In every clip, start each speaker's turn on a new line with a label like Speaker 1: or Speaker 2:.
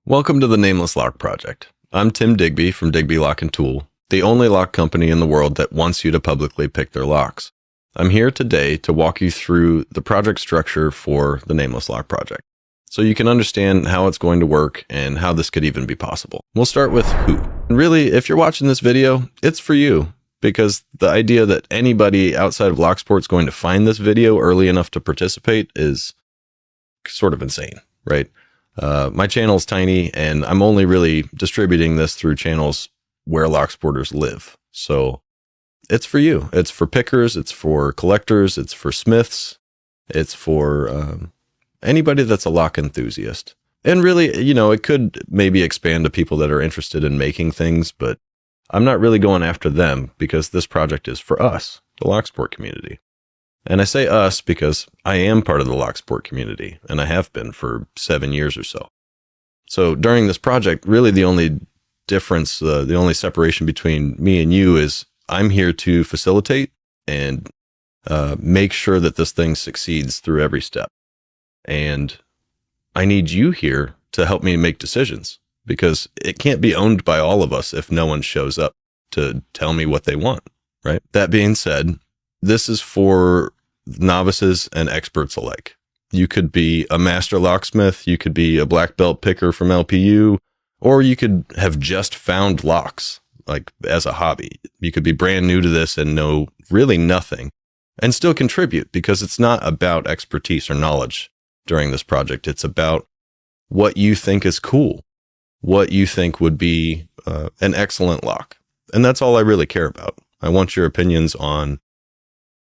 Speaker 1: Welcome to the Nameless Lock Project. I'm Tim Digby from Digby Lock & Tool, the only lock company in the world that wants you to publicly pick their locks. I'm here today to walk you through the project structure for the Nameless Lock Project, so you can understand how it's going to work and how this could even be possible. We'll start with who. And really, if you're watching this video, it's for you, because the idea that anybody outside of locksport is going to find this video early enough to participate is sort of insane, right? My channel is tiny, and I'm only really distributing this through channels where locksporters live. So it's for you. It's for pickers. It's for collectors. It's for smiths. It's for anybody that's a lock enthusiast. And really, you know, it could maybe expand to people that are interested in making things, but I'm not really going after them because this project is for us, the locksport community. And I say us because I am part of the locksport community, and I have been for 7 years or so. So during this project, really the only difference, the only separation between me and you is I'm here to facilitate and make sure that this thing succeeds through every step. And I need you here to help me make decisions, because it can't be owned by all of us if no one shows up to tell me what they want, right? That being said, this is for novices and experts alike. You could be a master locksmith, you could be a black belt picker from LPU, or you could have just found locks, like as a hobby. You could be brand new to this and know really nothing and still contribute, because it's not about expertise or knowledge during this project. It's about what you think is cool, what you think would be an excellent lock. And that's all I really care about. I want your opinions on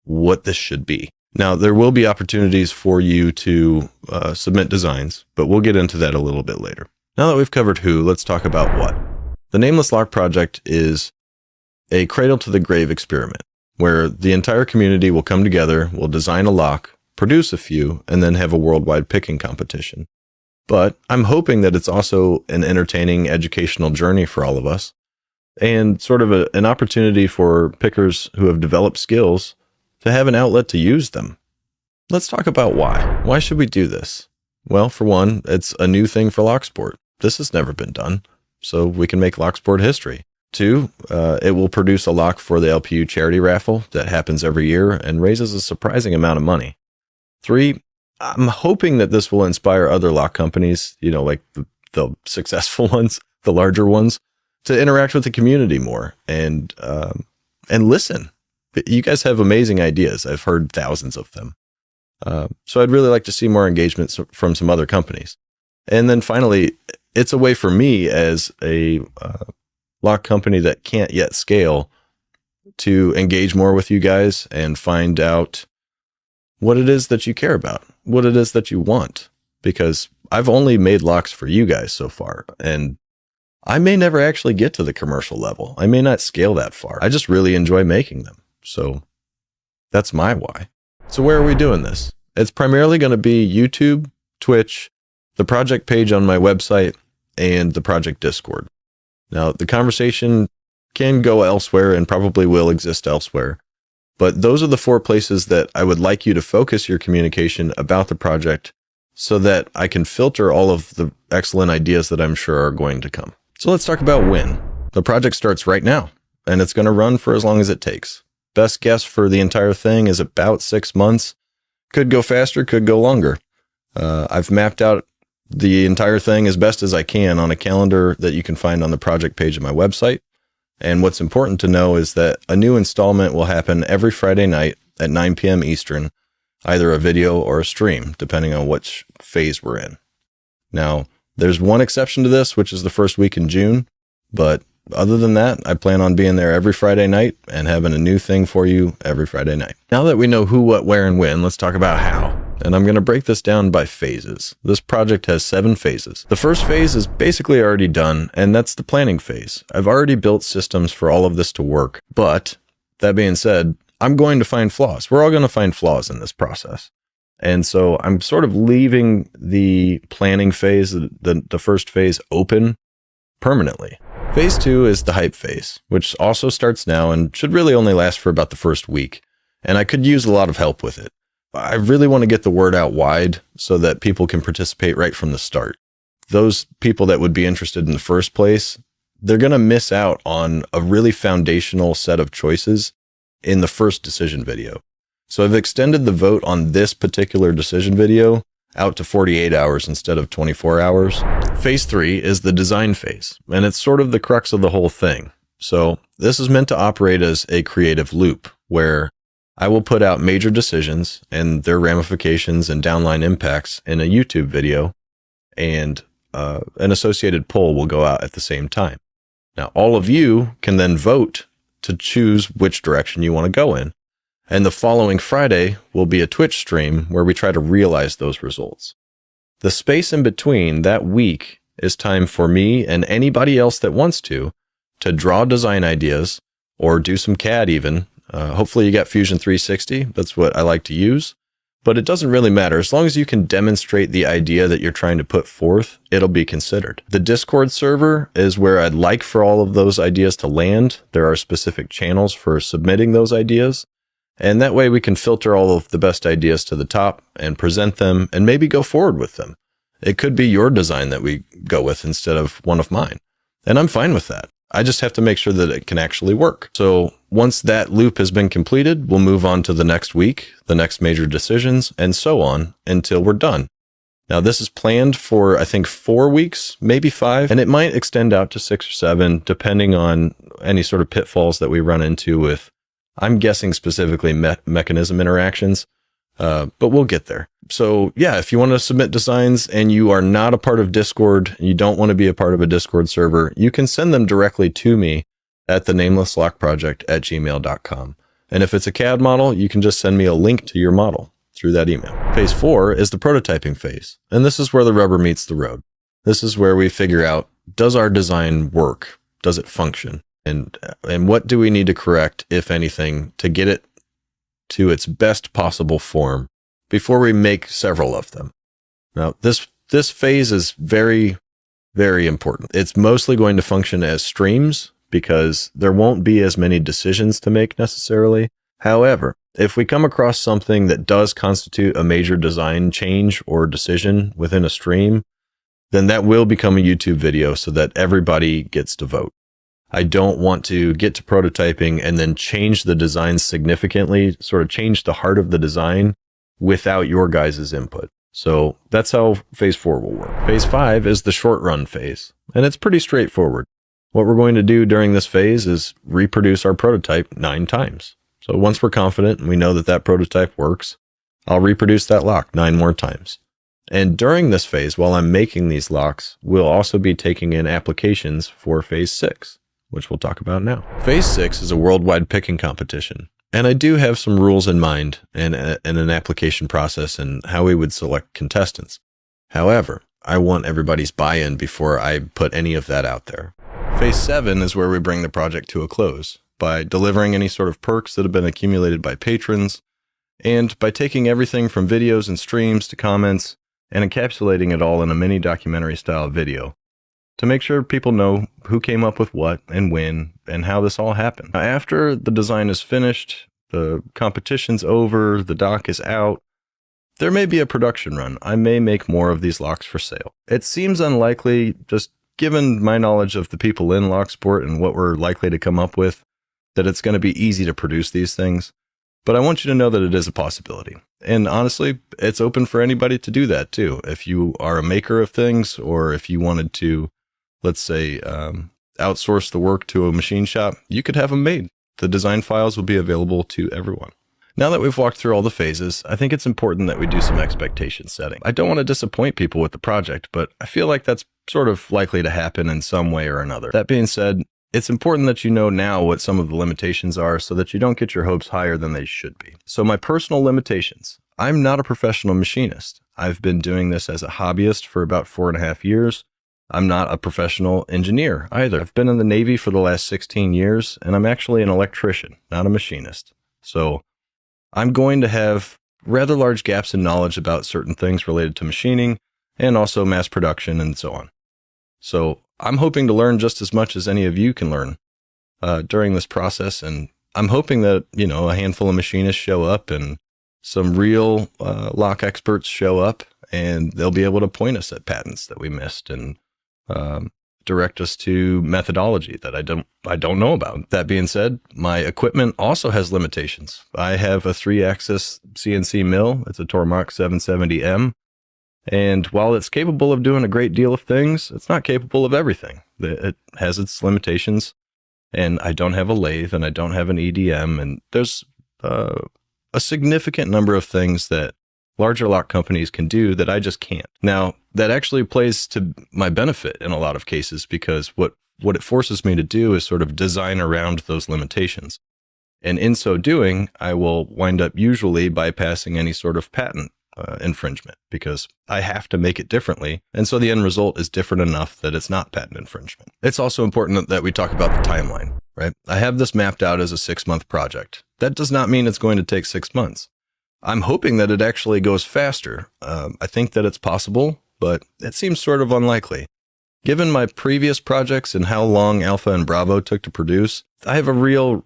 Speaker 1: what this should be. Now, there will be opportunities for you to submit designs, but we'll get into that a little bit later. Now that we've covered who, let's talk about what. The Nameless Lock Project is a cradle-to-the-grave experiment where the entire community will come together, will design a lock, produce a few, and then have a worldwide picking competition. But I'm hoping that it's also an entertaining educational journey for all of us, and sort of an opportunity for pickers who have developed skills to have an outlet to use them. Let's talk about why. Why should we do this? Well, for one, it's a new thing for locksport. This has never been done, so we can make locksport history. Two, it will produce a lock for the LPU charity raffle that happens every year and raises a surprising amount of money. Three, I'm hoping that this will inspire other lock companies, you know, like the successful ones, the larger ones, to interact with the community more and listen. You guys have amazing ideas. I've heard thousands of them. So I'd really like to see more engagement from some other companies. And then finally, it's a way for me as a lock company that can't yet scale to engage more with you guys and find out what it is that you care about, what it is that you want. Because I've only made locks for you guys so far, and I may never actually get to the commercial level. I may not scale that far. I just really enjoy making them. So that's my why. So where are we doing this? It's primarily going to be YouTube, Twitch, the project page on my website, and the project Discord. Now, the conversation can go elsewhere and probably will exist elsewhere, but those are the 4 places that I would like you to focus your communication about the project so that I can filter all of the excellent ideas that I'm sure are going to come. So let's talk about when. The project starts right now, and it's going to run for as long as it takes. Best guess for the entire thing is about 6 months. Could go faster, could go longer. I've mapped out the entire thing as best as I can on a calendar that you can find on the project page of my website. And what's important to know is that a new installment will happen every Friday night at 9 p.m. Eastern, either a video or a stream, depending on which phase we're in. Now, there's one exception to this, which is the first week in June, but other than that, I plan on being there every Friday night and having a new thing for you every Friday night. Now that we know who, what, where, and when, let's talk about how. And I'm going to break this down by phases. This project has 7 phases. The first phase is basically already done, and that's the planning phase. I've already built systems for all of this to work, but that being said, I'm going to find flaws. We're all going to find flaws in this process. And so I'm sort of leaving the planning phase, the first phase, open permanently. Phase 2 is the hype phase, which also starts now and should really only last for about the first week. And I could use a lot of help with it. I really want to get the word out wide so that people can participate right from the start. those people that would be interested in the first place, they're going to miss out on a really foundational set of choices in the first decision video. So I've extended the vote on this particular decision video out to 48 hours instead of 24 hours. Phase 3 is the design phase, and it's sort of the crux of the whole thing. So this is meant to operate as a creative loop where I will put out major decisions and their ramifications and downline impacts in a YouTube video, and an associated poll will go out at the same time. Now, all of you can then vote to choose which direction you want to go in. And the following Friday will be a Twitch stream where we try to realize those results. The space in between that week is time for me and anybody else that wants to draw design ideas or do some CAD even. Hopefully you got Fusion 360. That's what I like to use. But it doesn't really matter. As long as you can demonstrate the idea that you're trying to put forth, it'll be considered. The Discord server is where I'd like for all of those ideas to land. There are specific channels for submitting those ideas. And that way we can filter all of the best ideas to the top and present them and maybe go forward with them. It could be your design that we go with instead of one of mine. And I'm fine with that. I just have to make sure that it can actually work. So once that loop has been completed, we'll move on to the next week, the next major decisions, and so on until we're done. Now, this is planned for, I think, 4 weeks, maybe 5, and it might extend out to 6 or 7, depending on any sort of pitfalls that we run into with, I'm guessing specifically mechanism interactions, but we'll get there. So yeah, if you want to submit designs and you are not a part of Discord, and you don't want to be a part of a Discord server, you can send them directly to me at the namelesslockproject@gmail.com. And if it's a CAD model, you can just send me a link to your model through that email. Phase 4 is the prototyping phase. And this is where the rubber meets the road. This is where we figure out, does our design work? Does it function? And what do we need to correct, if anything, to get it to its best possible form before we make several of them. Now, this phase is very, very important. It's mostly going to function as streams because there won't be as many decisions to make necessarily. However, if we come across something that does constitute a major design change or decision within a stream, then that will become a YouTube video so that everybody gets to vote. I don't want to get to prototyping and then change the design significantly, sort of change the heart of the design without your guys' input. So that's how phase 4 will work. Phase 5 is the short run phase, and it's pretty straightforward. What we're going to do during this phase is reproduce our prototype 9 times. So once we're confident and we know that that prototype works, I'll reproduce that lock 9 more times. And during this phase, while I'm making these locks, we'll also be taking in applications for phase 6. Which we'll talk about now. Phase 6 is a worldwide picking competition. And I do have some rules in mind and an application process and how we would select contestants. However, I want everybody's buy-in before I put any of that out there. Phase 7 is where we bring the project to a close by delivering any sort of perks that have been accumulated by patrons, and by taking everything from videos and streams to comments and encapsulating it all in a mini documentary style video, to make sure people know who came up with what and when and how this all happened. Now, after the design is finished, the competition's over, the doc is out, there may be a production run. I may make more of these locks for sale. It seems unlikely, just given my knowledge of the people in locksport and what we're likely to come up with, that it's going to be easy to produce these things. But I want you to know that it is a possibility. And honestly, it's open for anybody to do that too. If you are a maker of things, or if you wanted to, let's say, outsource the work to a machine shop, you could have them made. The design files will be available to everyone. Now that we've walked through all the phases, I think it's important that we do some expectation setting. I don't want to disappoint people with the project, but I feel like that's sort of likely to happen in some way or another. That being said, it's important that you know now what some of the limitations are so that you don't get your hopes higher than they should be. So my personal limitations. I'm not a professional machinist. I've been doing this as a hobbyist for about 4.5 years. I'm not a professional engineer either. I've been in the Navy for the last 16 years, and I'm actually an electrician, not a machinist. So I'm going to have rather large gaps in knowledge about certain things related to machining and also mass production and so on. So I'm hoping to learn just as much as any of you can learn during this process. And I'm hoping that, a handful of machinists show up and some real lock experts show up and they'll be able to point us at patents that we missed and direct us to methodology that I don't know about. That being said, my equipment also has limitations. I have a 3-axis CNC mill. It's a Tormach 770M. And while it's capable of doing a great deal of things, it's not capable of everything. It has its limitations. And I don't have a lathe, and I don't have an EDM. And there's a significant number of things that larger lock companies can do that I just can't. Now, that actually plays to my benefit in a lot of cases, because what it forces me to do is sort of design around those limitations. And in so doing, I will wind up usually bypassing any sort of patent infringement, because I have to make it differently. And so the end result is different enough that it's not patent infringement. It's also important that we talk about the timeline, right? I have this mapped out as a 6-month project. That does not mean it's going to take 6 months. I'm hoping that it actually goes faster. I think that it's possible, but it seems sort of unlikely. Given my previous projects and how long Alpha and Bravo took to produce, I have a real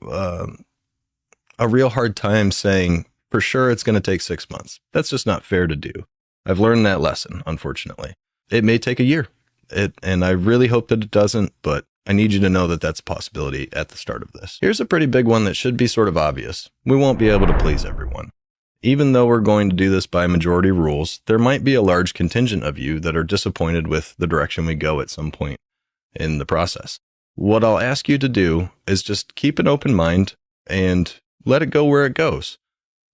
Speaker 1: hard time saying for sure it's going to take 6 months. That's just not fair to do. I've learned that lesson, unfortunately. It may take a year, and I really hope that it doesn't, but I need you to know that that's a possibility at the start of this. Here's a pretty big one that should be sort of obvious. We won't be able to please everyone. Even though we're going to do this by majority rules, there might be a large contingent of you that are disappointed with the direction we go at some point in the process. What I'll ask you to do is just keep an open mind and let it go where it goes.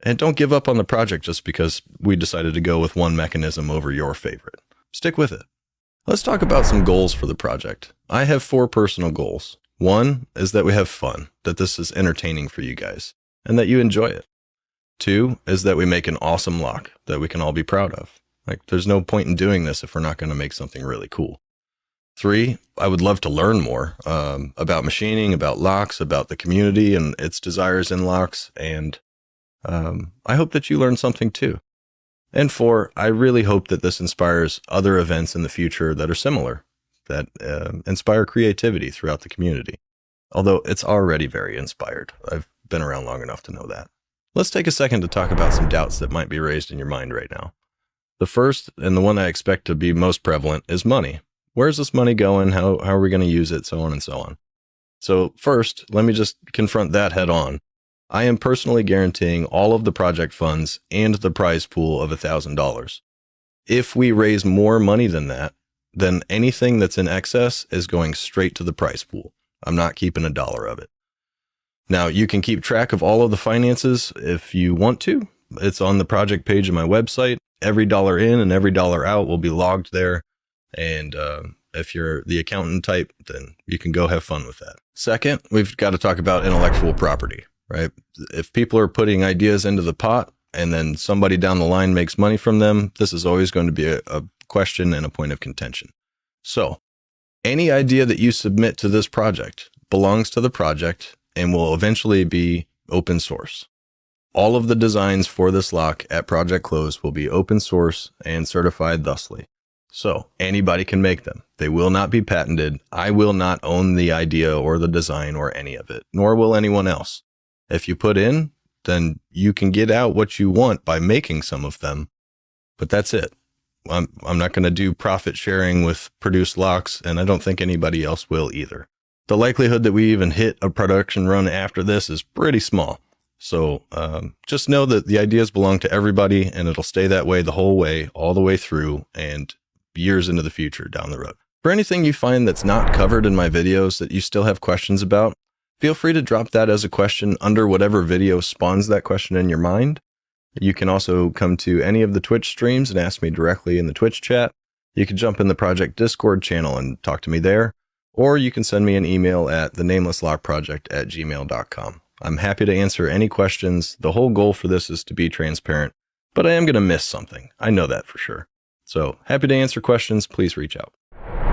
Speaker 1: And don't give up on the project just because we decided to go with one mechanism over your favorite. Stick with it. Let's talk about some goals for the project. I have 4 personal goals. 1 is that we have fun, that this is entertaining for you guys, and that you enjoy it. 2 is that we make an awesome lock that we can all be proud of. Like, there's no point in doing this if we're not going to make something really cool. 3, I would love to learn more about machining, about locks, about the community and its desires in locks. And I hope that you learn something too. And 4, I really hope that this inspires other events in the future that are similar, that inspire creativity throughout the community. Although it's already very inspired. I've been around long enough to know that. Let's take a second to talk about some doubts that might be raised in your mind right now. The first, and the one I expect to be most prevalent, is money. Where's this money going? How are we going to use it? So on and so on. So first, let me just confront that head on. I am personally guaranteeing all of the project funds and the prize pool of $1,000. If we raise more money than that, then anything that's in excess is going straight to the prize pool. I'm not keeping a dollar of it. Now, you can keep track of all of the finances if you want to. It's on the project page of my website. Every dollar in and every dollar out will be logged there. And if you're the accountant type, then you can go have fun with that. Second, we've got to talk about intellectual property, right? If people are putting ideas into the pot and then somebody down the line makes money from them, this is always going to be a question and a point of contention. So any idea that you submit to this project belongs to the project and will eventually be open source. All of the designs for this lock at project close will be open source and certified thusly. So anybody can make them. They will not be patented. I will not own the idea or the design or any of it, nor will anyone else. If you put in, then you can get out what you want by making some of them, but that's it. I'm not going to do profit sharing with produced locks, and I don't think anybody else will either. The likelihood that we even hit a production run after this is pretty small. So just know that the ideas belong to everybody, and it'll stay that way the whole way, all the way through, and years into the future down the road. For anything you find that's not covered in my videos that you still have questions about, feel free to drop that as a question under whatever video spawns that question in your mind. You can also come to any of the Twitch streams and ask me directly in the Twitch chat. You can jump in the project Discord channel and talk to me there, or you can send me an email at thenamelesslockproject@gmail.com. I'm happy to answer any questions. The whole goal for this is to be transparent, but I am going to miss something. I know that for sure. So happy to answer questions. Please reach out.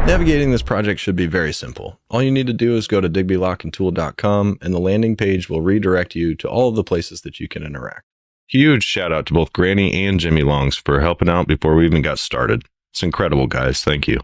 Speaker 1: Navigating this project should be very simple. All you need to do is go to digbylockandtool.com, and the landing page will redirect you to all of the places that you can interact. Huge shout out to both Granny and Jimmy Longs for helping out before we even got started. It's incredible, guys. Thank you.